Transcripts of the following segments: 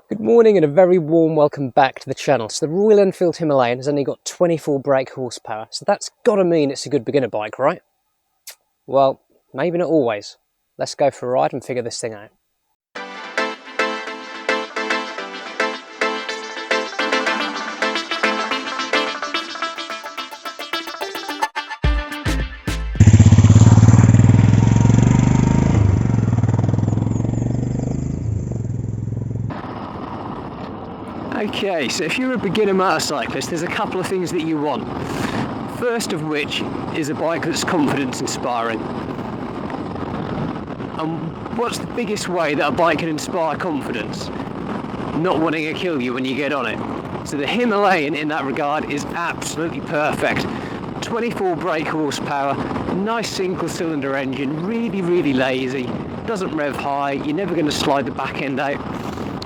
Good morning and a very warm welcome back to the channel. So the Royal Enfield Himalayan has only got 24 brake horsepower, so that's got to mean it's a good beginner bike, right? Well, maybe not always. Let's go for a ride and figure this thing out. Okay, so if you're a beginner motorcyclist, there's a couple of things that you want. First of which is a bike that's confidence inspiring. And what's the biggest way that a bike can inspire confidence? Not wanting to kill you when you get on it. So the Himalayan in that regard is absolutely perfect. 24 brake horsepower, nice single cylinder engine, really lazy, doesn't rev high, you're never going to slide the back end out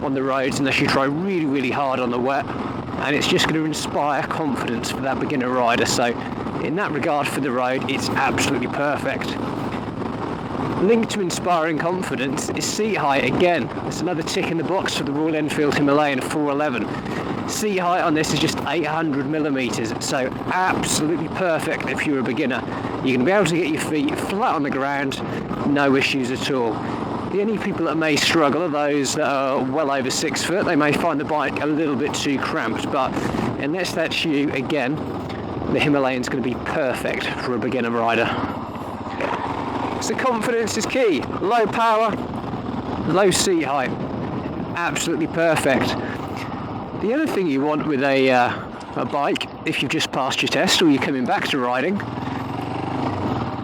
on the roads unless you try really hard on the wet, and it's just going to inspire confidence for that beginner rider. So in that regard, for the road, it's absolutely perfect. Linked to inspiring confidence is seat height. Again, there's another tick in the box for the Royal Enfield Himalayan 411. Seat height on this is just 800 millimeters, so absolutely perfect if you're a beginner. You're going to be able to get your feet flat on the ground, no issues at all. The only people that may struggle are those that are well over 6 foot. They may find the bike a little bit too cramped, but unless that's you, again, the Himalayan's going to be perfect for a beginner rider. So confidence is key. Low power, low seat height, absolutely perfect. The other thing you want with a bike, if you've just passed your test or you're coming back to riding,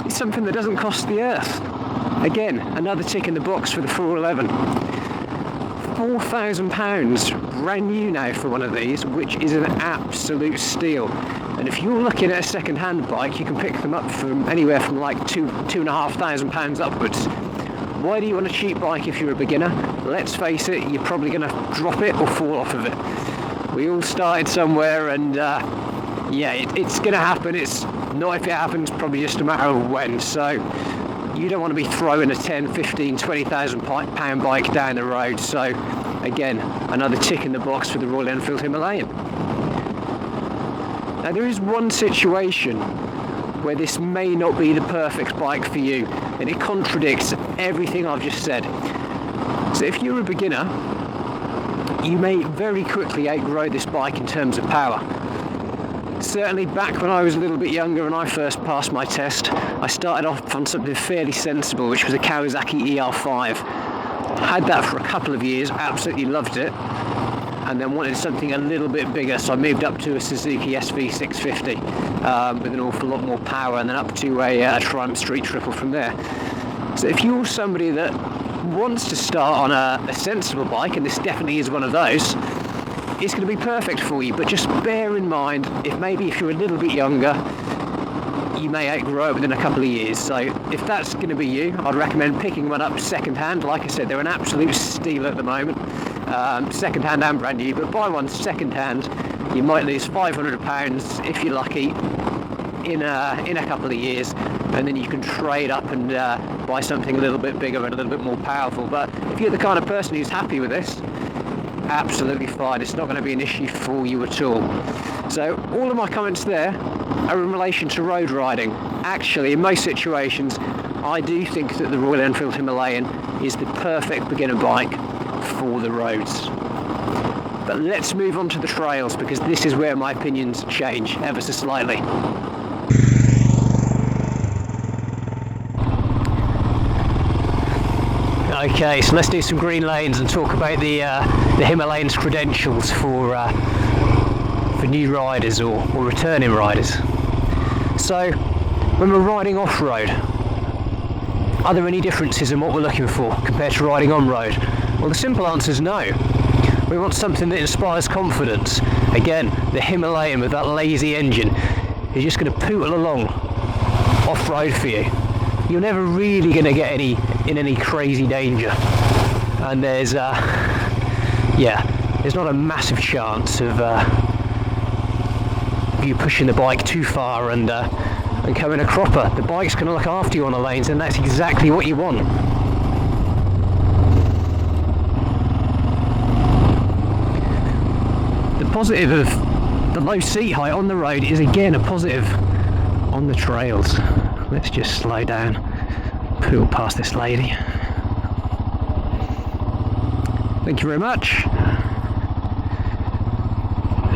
is something that doesn't cost the earth. Again, another tick in the box for the 411. £4,000 brand new now for one of these, which is an absolute steal. And if you're looking at a second-hand bike, you can pick them up from anywhere from like £2,500 upwards. Why do you want a cheap bike if you're a beginner? Let's face it, you're probably going to drop it or fall off of it. We all started somewhere, and it's going to happen. It's not if it happens, probably just a matter of when. So you don't want to be throwing a 10, 15, 20,000 pound bike down the road. So again, another tick in the box for the Royal Enfield Himalayan. Now there is one situation where this may not be the perfect bike for you, and it contradicts everything I've just said. So if you're a beginner, you may very quickly outgrow this bike in terms of power. Certainly back when I was a little bit younger and I first passed my test, I started off on something fairly sensible, which was a Kawasaki ER5. Had that for a couple of years, absolutely loved it, and then wanted something a little bit bigger, so I moved up to a Suzuki SV650 with an awful lot more power, and then up to a Triumph Street Triple from there. So if you're somebody that wants to start on a sensible bike, and this definitely is one of those, it's going to be perfect for you. But just bear in mind, if you're a little bit younger, you may outgrow it within a couple of years. So if that's going to be you, I'd recommend picking one up second hand. Like I said, they're an absolute steal at the moment, second hand and brand new, but buy one second hand, you might lose £500 if you're lucky in a couple of years, and then you can trade up and buy something a little bit bigger and a little bit more powerful. But if you're the kind of person who's happy with this, absolutely fine. It's not going to be an issue for you at all. So all of my comments there are in relation to road riding. Actually, in most situations, I do think that the Royal Enfield Himalayan is the perfect beginner bike for the roads. But let's move on to the trails, because this is where my opinions change ever so slightly. Okay, so let's do some green lanes and talk about the Himalayan's credentials for new riders or returning riders. So, when we're riding off-road, are there any differences in what we're looking for compared to riding on-road? Well, the simple answer is no. We want something that inspires confidence. Again, the Himalayan with that lazy engine is just going to pootle along off-road for you. You're never really going to get in any crazy danger, and there's not a massive chance of you pushing the bike too far and coming a cropper. The bike's going to look after you on the lanes, and that's exactly what you want. positive of the low seat height on the road is again a positive on the trails. Let's just slow down, peel past this lady. Thank you very much.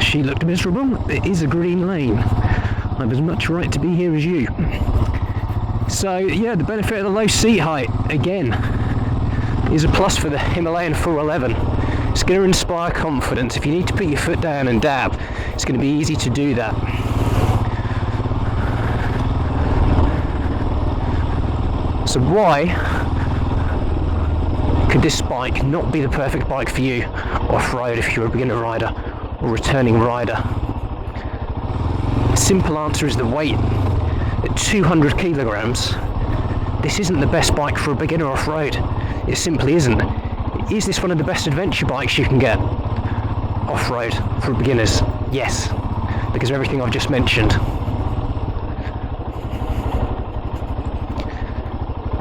She looked miserable. It is a green lane. I have as much right to be here as you. So yeah, the benefit of the low seat height again is a plus for the Himalayan 411. It's going to inspire confidence. If you need to put your foot down and dab, it's going to be easy to do that. So why could this bike not be the perfect bike for you off-road if you're a beginner rider or returning rider? The simple answer is the weight. At 200 kilograms, this isn't the best bike for a beginner off-road. It simply isn't. Is this one of the best adventure bikes you can get off-road for beginners? Yes, because of everything I've just mentioned.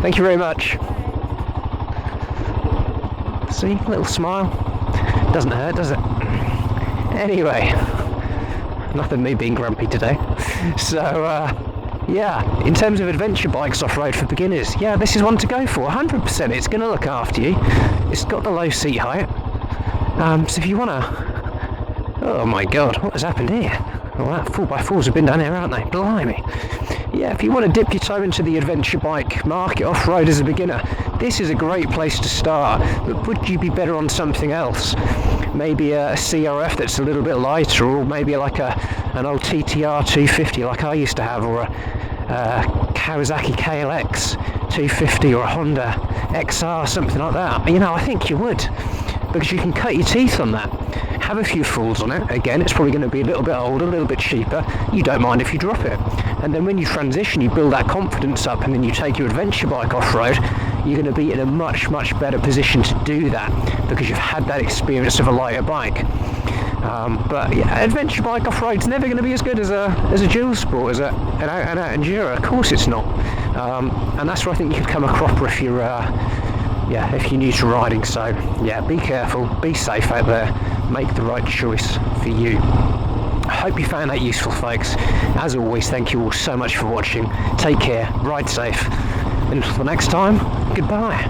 Thank you very much. See, little smile. Doesn't hurt, does it? Anyway, nothing me being grumpy today. So, yeah, in terms of adventure bikes off-road for beginners, yeah, this is one to go for, 100%. It's going to look after you. It's got the low seat height. So if you want to... Oh my god, what has happened here? Well, that 4x4s have been down here, aren't they? Blimey. Yeah, if you want to dip your toe into the adventure bike market off-road as a beginner, this is a great place to start. But would you be better on something else? Maybe a CRF that's a little bit lighter, or maybe like an old TTR 250 like I used to have, or a Kawasaki KLX 250, or a Honda XR, something like that. You know, I think you would, because you can cut your teeth on that. Have a few falls on it. Again, it's probably going to be a little bit older, a little bit cheaper. You don't mind if you drop it. And then when you transition, you build that confidence up, and then you take your adventure bike off-road, you're going to be in a much, much better position to do that, because you've had that experience of a lighter bike. But yeah, adventure bike off-road is never going to be as good as a dual sport, as an out enduro. Of course it's not. And that's where I think you could come a cropper if you're if you're new to riding. So yeah, be careful, be safe out there, make the right choice for you. I hope you found that useful, folks. As always, thank you all so much for watching. Take care, ride safe, and until next time, goodbye.